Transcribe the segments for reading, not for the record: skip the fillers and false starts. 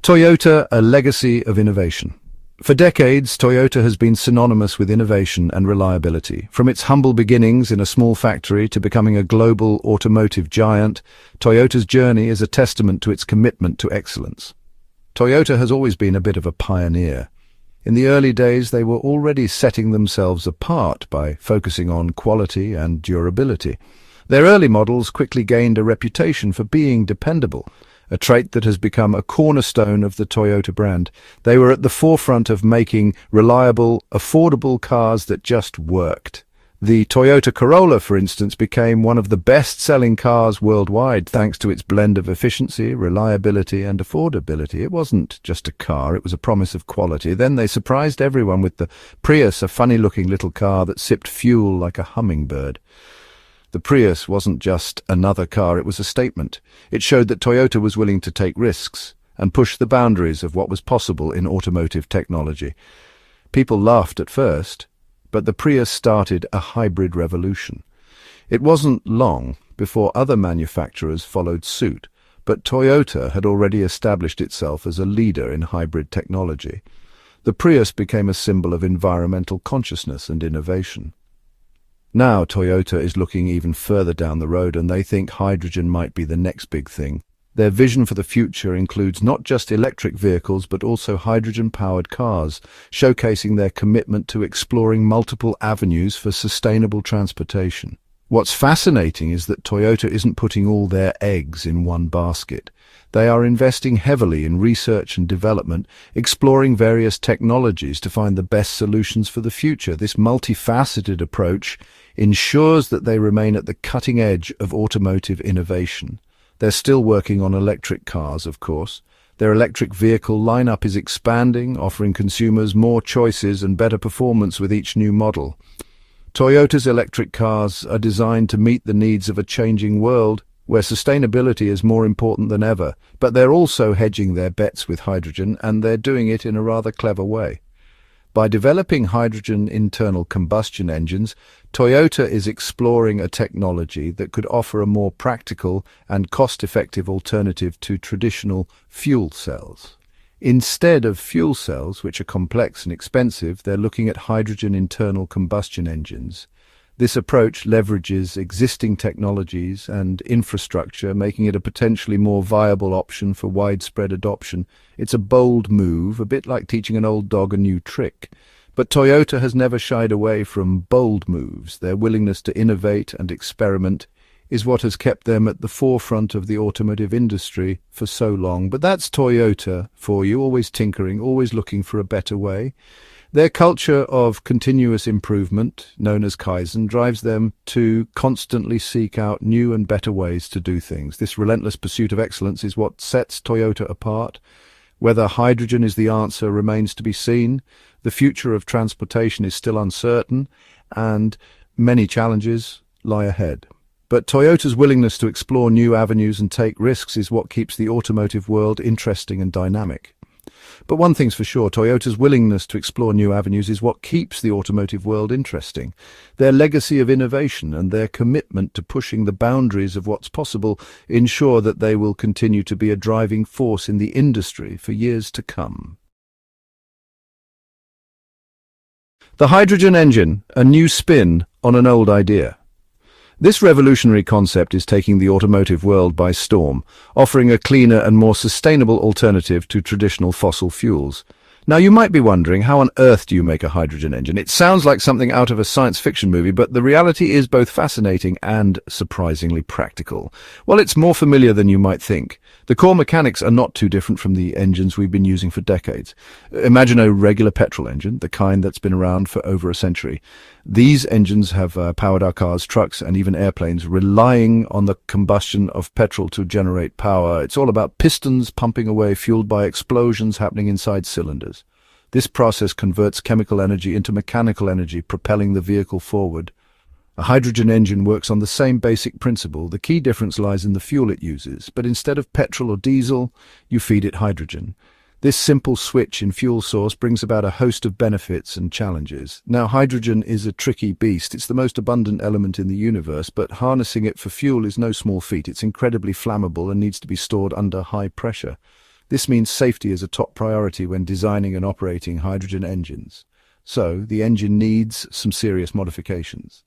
Toyota, a legacy of innovation. For decades, Toyota has been synonymous with innovation and reliability. From its humble beginnings in a small factory to becoming a global automotive giant, Toyota's journey is a testament to its commitment to excellence. Toyota has always been a bit of a pioneer. In the early days, they were already setting themselves apart by focusing on quality and durability. Their early models quickly gained a reputation for being dependable, a trait that has become a cornerstone of the Toyota brand. They were at the forefront of making reliable, affordable cars that just worked. The Toyota Corolla, for instance, became one of the best-selling cars worldwide thanks to its blend of efficiency, reliability, and affordability. It wasn't just a car, it was a promise of quality. Then they surprised everyone with the Prius, a funny-looking little car that sipped fuel like a hummingbird. The Prius wasn't just another car, it was a statement. It showed that Toyota was willing to take risks and push the boundaries of what was possible in automotive technology. People laughed at first, but the Prius started a hybrid revolution. It wasn't long before other manufacturers followed suit, but Toyota had already established itself as a leader in hybrid technology. The Prius became a symbol of environmental consciousness and innovation. Now Toyota is looking even further down the road, and they think hydrogen might be the next big thing. Their vision for the future includes not just electric vehicles but also hydrogen-powered cars, showcasing their commitment to exploring multiple avenues for sustainable transportation. What's fascinating is that Toyota isn't putting all their eggs in one basket. They are investing heavily in research and development, exploring various technologies to find the best solutions for the future. This multifaceted approach ensures that they remain at the cutting edge of automotive innovation. They're still working on electric cars, of course. Their electric vehicle lineup is expanding, offering consumers more choices and better performance with each new model. Toyota's electric cars are designed to meet the needs of a changing world where sustainability is more important than ever, but they're also hedging their bets with hydrogen, and they're doing it in a rather clever way. By developing hydrogen internal combustion engines, Toyota is exploring a technology that could offer a more practical and cost-effective alternative to traditional fuel cells. Instead of fuel cells, which are complex and expensive, they're looking at hydrogen internal combustion engines. This approach leverages existing technologies and infrastructure, making it a potentially more viable option for widespread adoption. It's a bold move, a bit like teaching an old dog a new trick. But Toyota has never shied away from bold moves. Their willingness to innovate and experiment is what has kept them at the forefront of the automotive industry for so long. But that's Toyota for you, always tinkering, always looking for a better way. Their culture of continuous improvement, known as Kaizen, drives them to constantly seek out new and better ways to do things. This relentless pursuit of excellence is what sets Toyota apart. Whether hydrogen is the answer remains to be seen. The future of transportation is still uncertain, and many challenges lie ahead. But Toyota's willingness to explore new avenues and take risks is what keeps the automotive world interesting and dynamic. But one thing's for sure, Toyota's willingness to explore new avenues is what keeps the automotive world interesting. Their legacy of innovation and their commitment to pushing the boundaries of what's possible ensure that they will continue to be a driving force in the industry for years to come. The hydrogen engine, a new spin on an old idea. This revolutionary concept is taking the automotive world by storm, offering a cleaner and more sustainable alternative to traditional fossil fuels. Now, you might be wondering, how on earth do you make a hydrogen engine? It sounds like something out of a science fiction movie, but the reality is both fascinating and surprisingly practical. Well, it's more familiar than you might think. The core mechanics are not too different from the engines we've been using for decades. Imagine a regular petrol engine, the kind that's been around for over a century. These engines have powered our cars, trucks, and even airplanes, relying on the combustion of petrol to generate power. It's all about pistons pumping away, fueled by explosions happening inside cylinders. This process converts chemical energy into mechanical energy, propelling the vehicle forward. A hydrogen engine works on the same basic principle. The key difference lies in the fuel it uses, but instead of petrol or diesel, you feed it hydrogen. This simple switch in fuel source brings about a host of benefits and challenges. Now, hydrogen is a tricky beast. It's the most abundant element in the universe, but harnessing it for fuel is no small feat. It's incredibly flammable and needs to be stored under high pressure. This means safety is a top priority when designing and operating hydrogen engines. So, the engine needs some serious modifications.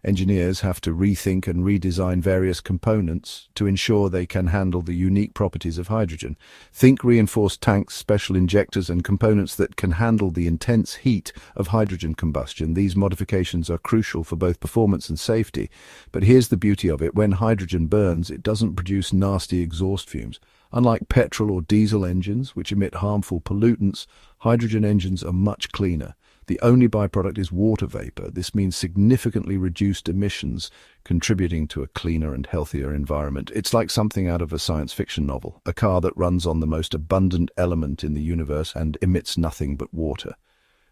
Engineers have to rethink and redesign various components to ensure they can handle the unique properties of hydrogen. Think reinforced tanks, special injectors, and components that can handle the intense heat of hydrogen combustion. These modifications are crucial for both performance and safety. But here's the beauty of it. When hydrogen burns, it doesn't produce nasty exhaust fumes. Unlike petrol or diesel engines, which emit harmful pollutants, hydrogen engines are much cleaner. The only byproduct is water vapor. This means significantly reduced emissions, contributing to a cleaner and healthier environment. It's like something out of a science fiction novel, a car that runs on the most abundant element in the universe and emits nothing but water.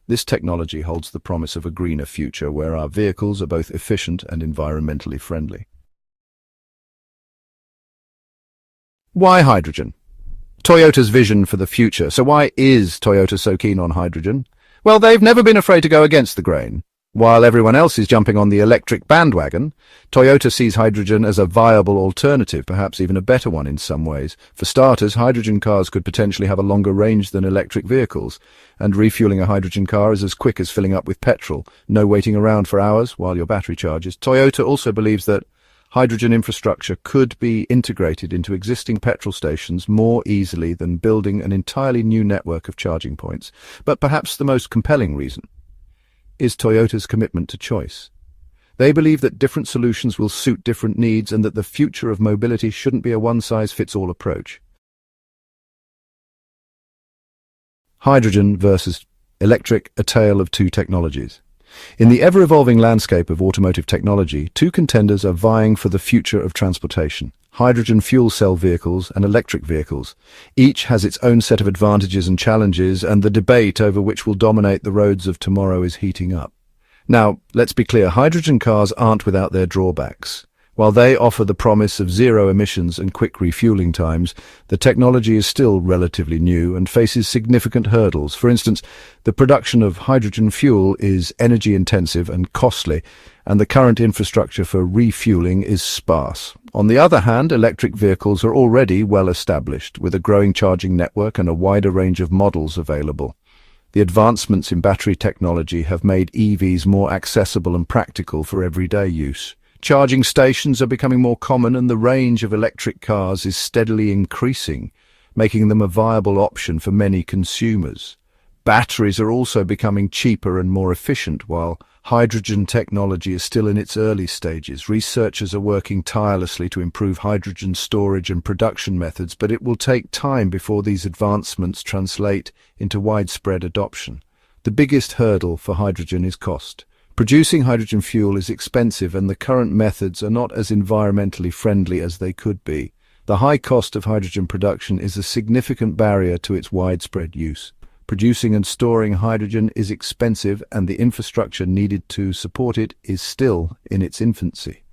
This technology holds the promise of a greener future where our vehicles are both efficient and environmentally friendly. Why hydrogen? Toyota's vision for the future. So why is Toyota so keen on hydrogen? Well, they've never been afraid to go against the grain. While everyone else is jumping on the electric bandwagon, Toyota sees hydrogen as a viable alternative, perhaps even a better one in some ways. For starters, hydrogen cars could potentially have a longer range than electric vehicles, and refueling a hydrogen car is as quick as filling up with petrol. No waiting around for hours while your battery charges. Toyota also believes that hydrogen infrastructure could be integrated into existing petrol stations more easily than building an entirely new network of charging points. But perhaps the most compelling reason is Toyota's commitment to choice. They believe that different solutions will suit different needs and that the future of mobility shouldn't be a one-size-fits-all approach. Hydrogen versus electric, a tale of two technologies. In the ever-evolving landscape of automotive technology, two contenders are vying for the future of transportation: hydrogen fuel cell vehicles and electric vehicles. Each has its own set of advantages and challenges, and the debate over which will dominate the roads of tomorrow is heating up. Now, let's be clear, hydrogen cars aren't without their drawbacks. While they offer the promise of zero emissions and quick refueling times, the technology is still relatively new and faces significant hurdles. For instance, the production of hydrogen fuel is energy-intensive and costly, and the current infrastructure for refueling is sparse. On the other hand, electric vehicles are already well established, with a growing charging network and a wider range of models available. The advancements in battery technology have made EVs more accessible and practical for everyday use. Charging stations are becoming more common, and the range of electric cars is steadily increasing, making them a viable option for many consumers. Batteries are also becoming cheaper and more efficient. While hydrogen technology is still in its early stages, researchers are working tirelessly to improve hydrogen storage and production methods, but it will take time before these advancements translate into widespread adoption. The biggest hurdle for hydrogen is cost. Producing hydrogen fuel is expensive, and the current methods are not as environmentally friendly as they could be. The high cost of hydrogen production is a significant barrier to its widespread use. Producing and storing hydrogen is expensive, and the infrastructure needed to support it is still in its infancy.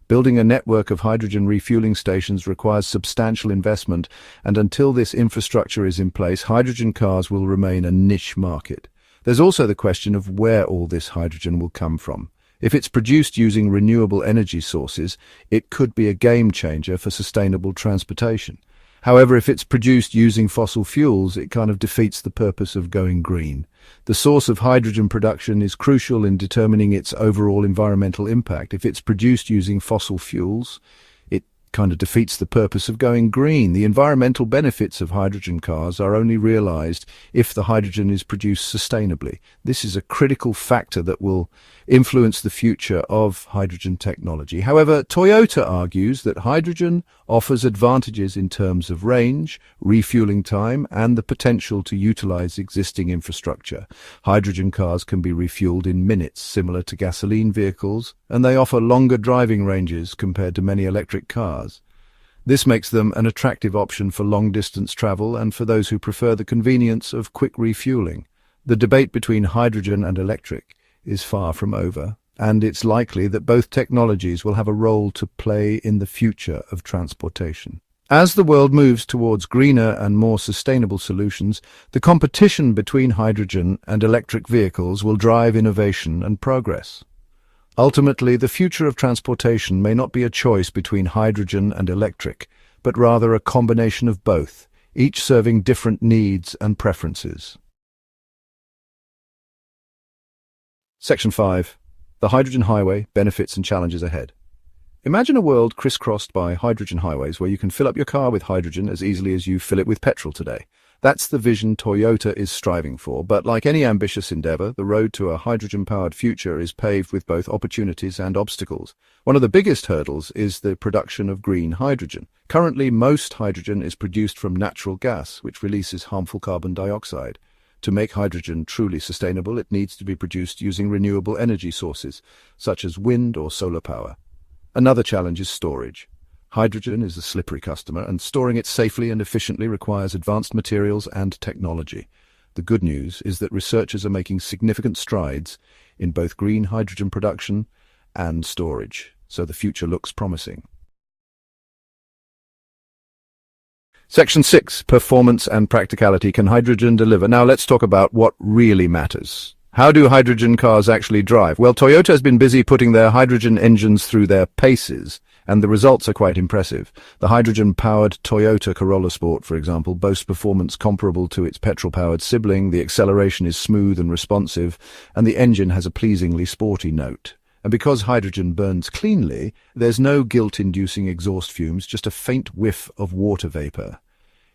Building a network of hydrogen refueling stations requires substantial investment, and until this infrastructure is in place, hydrogen cars will remain a niche market. There's also the question of where all this hydrogen will come from. If it's produced using renewable energy sources, it could be a game changer for sustainable transportation. However, if it's produced using fossil fuels, it kind of defeats the purpose of going green. The source of hydrogen production is crucial in determining its overall environmental impact. If it's produced using fossil fuels, it kind of defeats the purpose of going green. The environmental benefits of hydrogen cars are only realized if the hydrogen is produced sustainably. This is a critical factor that will influence the future of hydrogen technology. However, Toyota argues that hydrogen offers advantages in terms of range, refueling time, and the potential to utilize existing infrastructure. Hydrogen cars can be refueled in minutes, similar to gasoline vehicles, and they offer longer driving ranges compared to many electric cars. This makes them an attractive option for long-distance travel and for those who prefer the convenience of quick refueling. The debate between hydrogen and electric is far from over, and it's likely that both technologies will have a role to play in the future of transportation. As the world moves towards greener and more sustainable solutions, the competition between hydrogen and electric vehicles will drive innovation and progress. Ultimately, the future of transportation may not be a choice between hydrogen and electric, but rather a combination of both. each serving different needs and preferences. Section 5. The hydrogen highway, benefits and challenges ahead. Imagine a world crisscrossed by hydrogen highways where you can fill up your car with hydrogen as easily as you fill it with petrol today. That's the vision Toyota is striving for, but like any ambitious endeavor, the road to a hydrogen-powered future is paved with both opportunities and obstacles. One of the biggest hurdles is the production of green hydrogen. Currently, most hydrogen is produced from natural gas, which releases harmful carbon dioxide. To make hydrogen truly sustainable, it needs to be produced using renewable energy sources, such as wind or solar power. Another challenge is storage. Hydrogen is a slippery customer, and storing it safely and efficiently requires advanced materials and technology. The good news is that researchers are making significant strides in both green hydrogen production and storage, so the future looks promising. Section 6. Performance and practicality. Can hydrogen deliver? Now let's talk about what really matters. How do hydrogen cars actually drive? Well, Toyota has been busy putting their hydrogen engines through their paces, and the results are quite impressive. The hydrogen-powered Toyota Corolla Sport, for example, boasts performance comparable to its petrol-powered sibling. The acceleration is smooth and responsive, and the engine has a pleasingly sporty note. And because hydrogen burns cleanly, there's no guilt-inducing exhaust fumes, just a faint whiff of water vapor.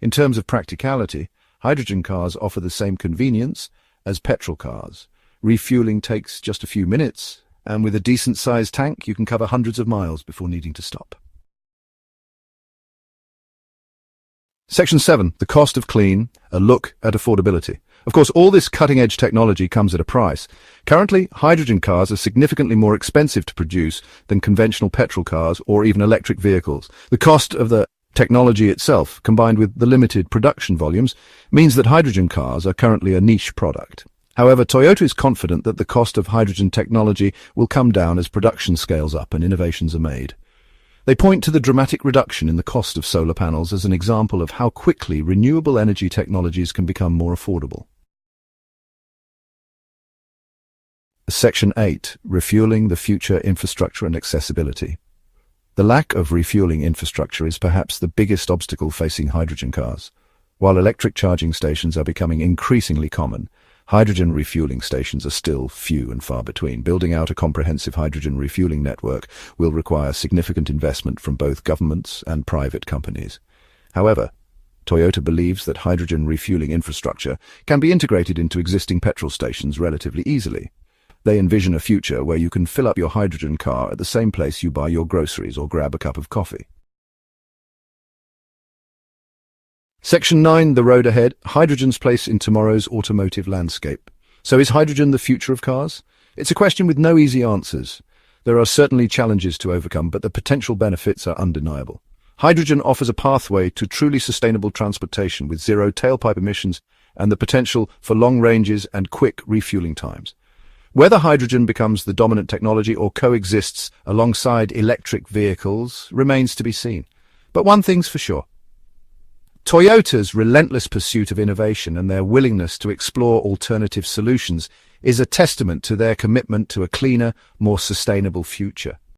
In terms of practicality, hydrogen cars offer the same convenience as petrol cars. Refueling takes just a few minutes, and with a decent-sized tank, you can cover hundreds of miles before needing to stop. Section 7. The cost of clean, a look at affordability. Of course, all this cutting-edge technology comes at a price. Currently, hydrogen cars are significantly more expensive to produce than conventional petrol cars or even electric vehicles. The cost of the technology itself, combined with the limited production volumes, means that hydrogen cars are currently a niche product. However, Toyota is confident that the cost of hydrogen technology will come down as production scales up and innovations are made. They point to the dramatic reduction in the cost of solar panels as an example of how quickly renewable energy technologies can become more affordable. Section 8. Refueling, the future, infrastructure and accessibility. The lack of refueling infrastructure is perhaps the biggest obstacle facing hydrogen cars. While electric charging stations are becoming increasingly common, hydrogen refueling stations are still few and far between. Building out a comprehensive hydrogen refueling network will require significant investment from both governments and private companies. However, Toyota believes that hydrogen refueling infrastructure can be integrated into existing petrol stations relatively easily. They envision a future where you can fill up your hydrogen car at the same place you buy your groceries or grab a cup of coffee. Section 9. The road ahead. Hydrogen's place in tomorrow's automotive landscape. So is hydrogen the future of cars? It's a question with no easy answers. There are certainly challenges to overcome, but the potential benefits are undeniable. Hydrogen offers a pathway to truly sustainable transportation with zero tailpipe emissions and the potential for long ranges and quick refueling times. Whether hydrogen becomes the dominant technology or coexists alongside electric vehicles remains to be seen. But one thing's for sure. Toyota's relentless pursuit of innovation and their willingness to explore alternative solutions is a testament to their commitment to a cleaner, more sustainable future.